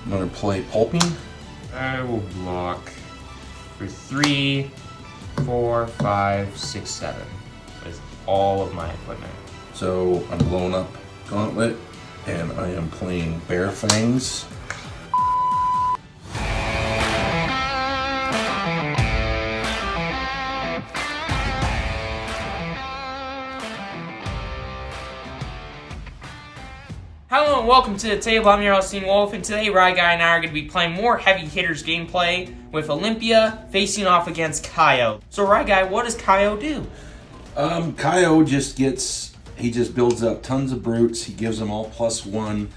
I'm gonna play pulping. I will block for 3, 4, 5, 6, 7 with all of my equipment. So I'm blowing up Gauntlet, and I am playing Bare Fangs. Hello and welcome to the table. I'm your host, Wolf, and today Rye Guy and I are going to be playing more Heavy Hitters gameplay with Olympia facing off against Kayo. So Rye Guy, what does Kayo do? Kayo just builds up tons of brutes. He gives them all +1.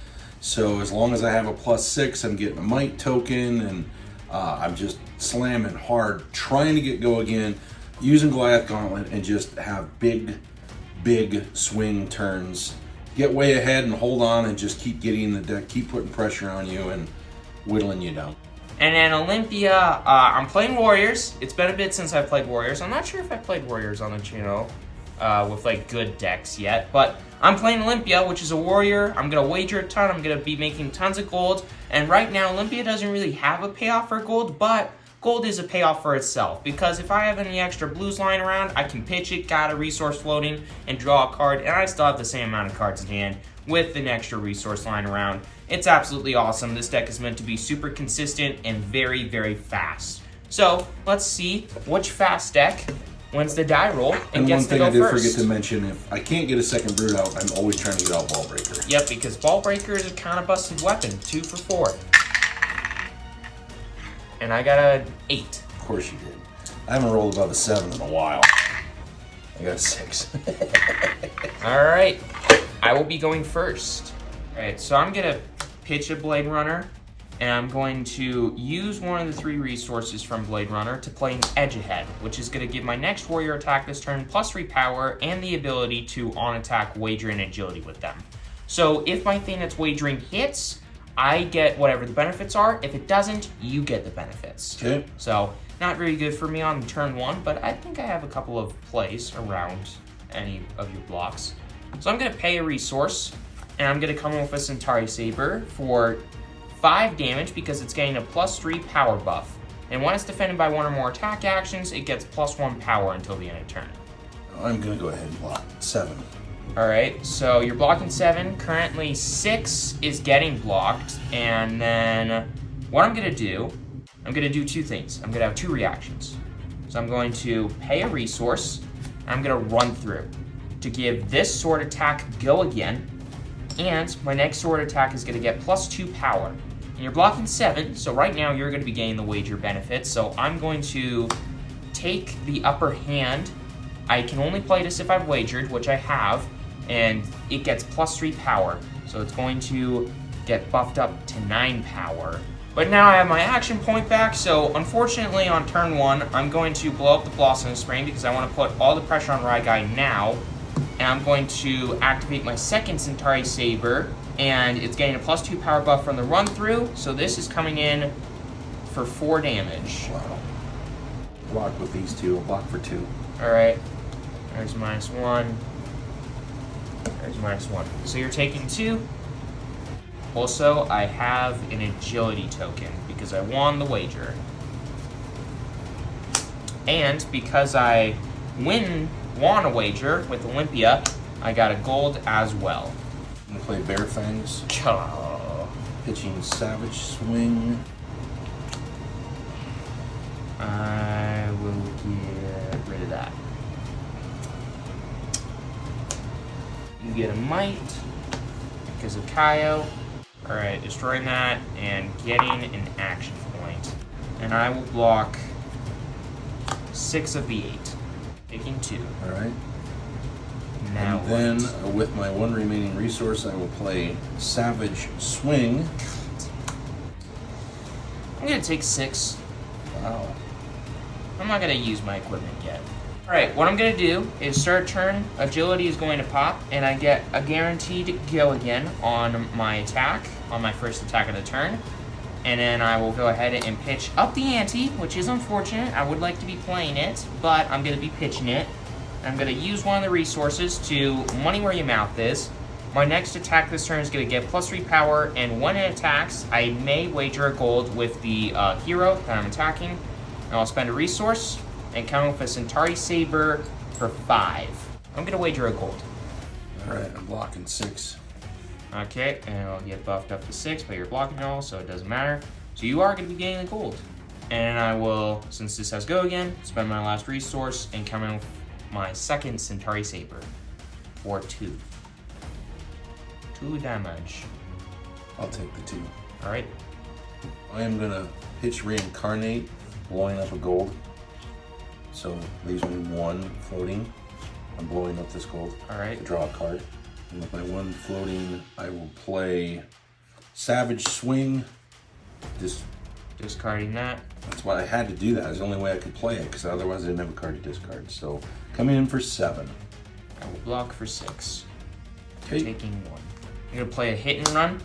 So as long as I have a +6, I'm getting a might token, and I'm just slamming hard, trying to get go again, using Goliath Gauntlet, and just have big swing turns. Get way ahead and hold on and just keep getting the deck, keep putting pressure on you and whittling you down. And then Olympia, I'm playing Warriors. It's been a bit since I played Warriors. I'm not sure if I played Warriors on the channel with like good decks yet, but I'm playing Olympia, which is a Warrior. I'm gonna wager a ton. I'm gonna be making tons of gold. And right now, Olympia doesn't really have a payoff for gold, but gold is a payoff for itself, because if I have any extra blues lying around, I can pitch it, got a resource floating, and draw a card, and I still have the same amount of cards in hand with an extra resource lying around. It's absolutely awesome. This deck is meant to be super consistent and very fast. So let's see which fast deck wins the die roll and gets to go first. And one thing I did first. forget to mention, if I can't get a second brute out, I'm always trying to get out Ball Breaker. Yep, because Ball Breaker is a kind of busted weapon, 2 for 4. And I got an 8. Of course you did. I haven't rolled above a 7 in a while. I got a 6. All right, I will be going first. All right, so I'm gonna pitch a Blade Runner, and I'm going to use one of the 3 resources from Blade Runner to play an Edge Ahead, which is gonna give my next warrior attack this turn +3 power and the ability to on-attack wager and agility with them. So if my thing that's wagering hits, I get whatever the benefits are. If it doesn't, you get the benefits. Okay. So not very good for me on turn 1, but I think I have a couple of plays around any of your blocks. So I'm gonna pay a resource, and I'm gonna come in with a Centauri Saber for 5 damage because it's getting a +3 power buff. And when it's defended by 1 or more attack actions, it gets +1 power until the end of turn. I'm gonna go ahead and block 7. All right, so you're blocking 7. Currently 6 is getting blocked, and then what I'm gonna do 2 things. I'm gonna have 2 reactions. So I'm going to pay a resource, and I'm gonna run through to give this sword attack go again, and my next sword attack is gonna get +2 power. And you're blocking 7, so right now you're gonna be getting the wager benefits, so I'm going to take the upper hand. I can only play this if I've wagered, which I have, and it gets +3 power. So it's going to get buffed up to 9 power. But now I have my action point back, so unfortunately on turn 1, I'm going to blow up the Blossom Spring because I want to put all the pressure on Rye Guy now. And I'm going to activate my second Centauri Saber, and it's getting a +2 power buff from the run through, so this is coming in for 4 damage. Wow. Block with these 2. I'll block for 2. Alright, there's -1. There's -1. So you're taking 2. Also, I have an agility token because I won the wager. And because I won a wager with Olympia, I got a gold as well. I'm gonna play Bare Fangs. Oh. Pitching Savage Swing. I will get rid of that. You get a might because of Kayo. Alright, destroying that and getting an action point. And I will block 6 of the 8. Taking 2. Alright. Now and then, with my 1 remaining resource, I will play Savage Swing. I'm gonna take 6. Wow. I'm not gonna use my equipment yet. Alright, what I'm gonna do is start turn, agility is going to pop, and I get a guaranteed go again on my attack, on my first attack of the turn. And then I will go ahead and pitch up the ante, which is unfortunate. I would like to be playing it, but I'm gonna be pitching it. I'm gonna use one of the resources to money where your mouth is, My next attack this turn is going to get +3 power, and when it attacks, I may wager a gold with the hero that I'm attacking. And I'll spend a resource and come with a Centauri Saber for 5. I'm going to wager a gold. Alright, I'm blocking 6. Okay, and I'll get buffed up to 6, but you're blocking it all, so it doesn't matter. So you are going to be getting the gold. And I will, since this has go again, spend my last resource and come in with my second Centauri Saber for 2. 2 damage. I'll take the 2. Alright. I am gonna pitch reincarnate, blowing up a gold. So leaves me 1 floating. I'm blowing up this gold. Alright. To draw a card. And with my 1 floating, I will play Savage Swing. Discarding that. That's why I had to do that. It's the only way I could play it, because otherwise I didn't have a card to discard. So coming in for 7. I will block for 6. Okay. Taking 1. I'm gonna play a hit and run.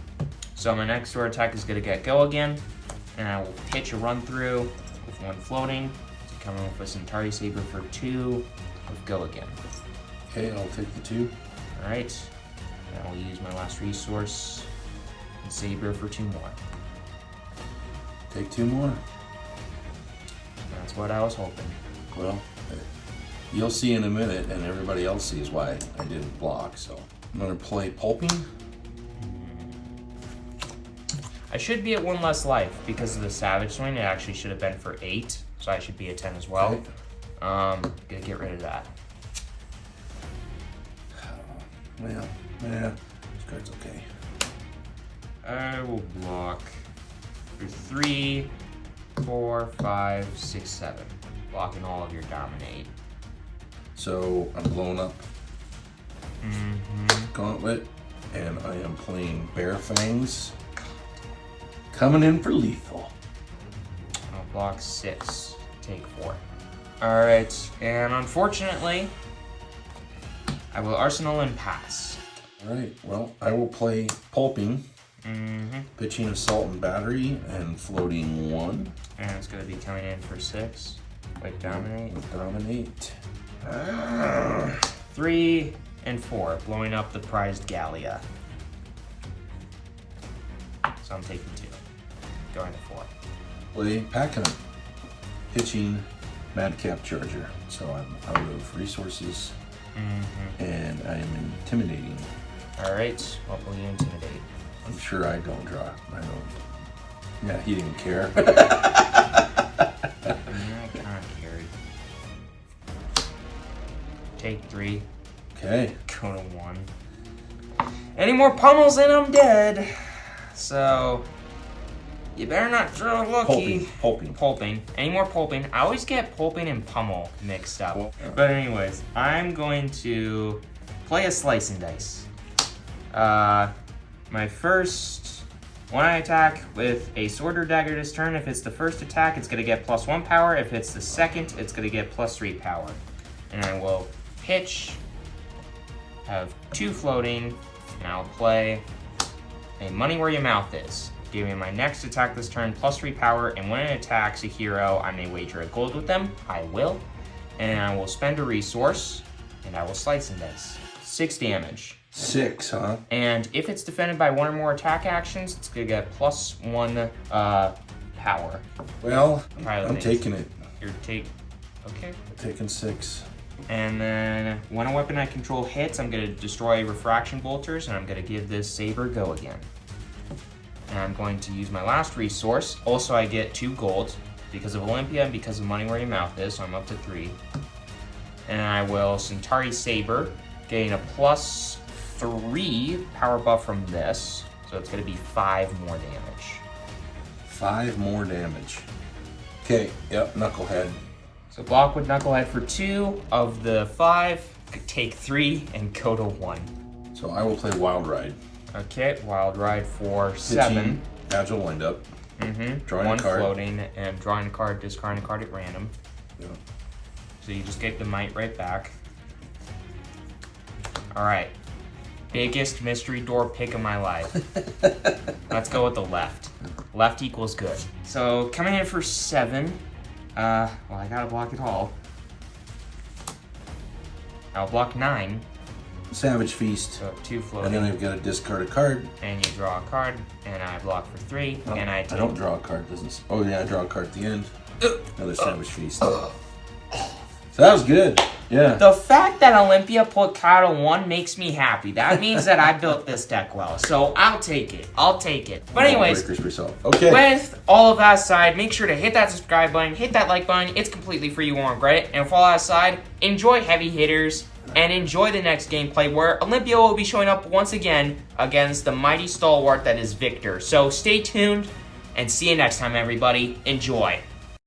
So my next sword attack is gonna get go again. And I will pitch a run through with 1 floating to come in with a Centauri Saber for 2 with go again. Okay, I'll take the 2. Alright. And I will use my last resource and Saber for 2 more. Take 2 more. That's what I was hoping. Well, you'll see in a minute, and everybody else sees why I didn't block. So I'm gonna play Pulping. I should be at 1 less life because of the Savage Swing. It actually should have been for 8, so I should be at 10 as well. Okay. Gonna get rid of that. Well, yeah, this card's okay. I will block for 3, 4, 5, 6, 7. Blocking all of your dominate. So I'm blowing up Gauntlet, and I am playing Bear Fangs. Coming in for lethal. I'll block 6, take 4. Alright, and unfortunately, I will Arsenal and pass. Alright, well, I will play Pulping, pitching Assault and Battery, and floating 1. And it's going to be coming in for 6. Like dominate. With Dominate. 3 and 4, blowing up the prized Gallia. So I'm taking 2. Going to 4. Play Pac-Man, pitching Madcap Charger. So I'm out of resources, and I am intimidating. Alright, what will you intimidate? I'm sure I don't draw. I don't. Yeah, he didn't care. I mean, I kind of carried. Take 3. Okay. Go to 1. Any more pummels and I'm dead. So, you better not draw lucky. Pulping. Any more pulping? I always get pulping and pummel mixed up. Well, but anyways, I'm going to play a slice and dice. My first, when I attack with a sword or dagger this turn, if it's the first attack, it's going to get +1 power. If it's the second, it's going to get +3 power. And I will pitch, have 2 floating, and I'll play a Money Where Your Mouth Is. Giving my next attack this turn +3 power, and when it attacks a hero, I may wager a gold with them. I will. And I will spend a resource, and I will slice and dice. 6 damage. 6, huh? And if it's defended by 1 or more attack actions, it's gonna get +1 power. Well, Pilot I'm base. taking it. Okay. I'm taking 6. And then when a weapon I control hits, I'm gonna destroy refraction bolters, and I'm gonna give this saber go again. And I'm going to use my last resource. Also, I get 2 gold because of Olympia and because of Money Where Your Mouth Is, so I'm up to 3. And I will Centauri Saber, getting a +3 power buff from this, so it's going to be 5 more damage. 5 more damage. Okay, yep, Knucklehead. So block with Knucklehead for 2 of the 5, take 3, and go to 1. So I will play Wild Ride. Okay, Wild Ride for 7. Pitching, Agile Windup. Drawing 1 a card. floating, and drawing a card, discarding a card at random. Yeah. So you just get the might right back. Alright. Biggest mystery door pick of my life. Let's go with the left. Left equals good. So coming in for 7. Well, I gotta block it all. I'll block 9. Savage Feast. So 2 floating. And then I've got to discard a card. And you draw a card, and I block for 3, and I take... I don't draw a card, doesn't it? Oh yeah, I draw a card at the end. Another Savage Feast. So that was good. Yeah. The fact that Olympia put Kayo to 1 makes me happy. That means that I built this deck well. So I'll take it. I'll take it. But anyways, okay. With all of that aside, make sure to hit that subscribe button, hit that like button. It's completely free. You won't regret it. And with all that aside, enjoy Heavy Hitters and enjoy the next gameplay where Olympia will be showing up once again against the mighty stalwart that is Victor. So stay tuned and see you next time, everybody. Enjoy.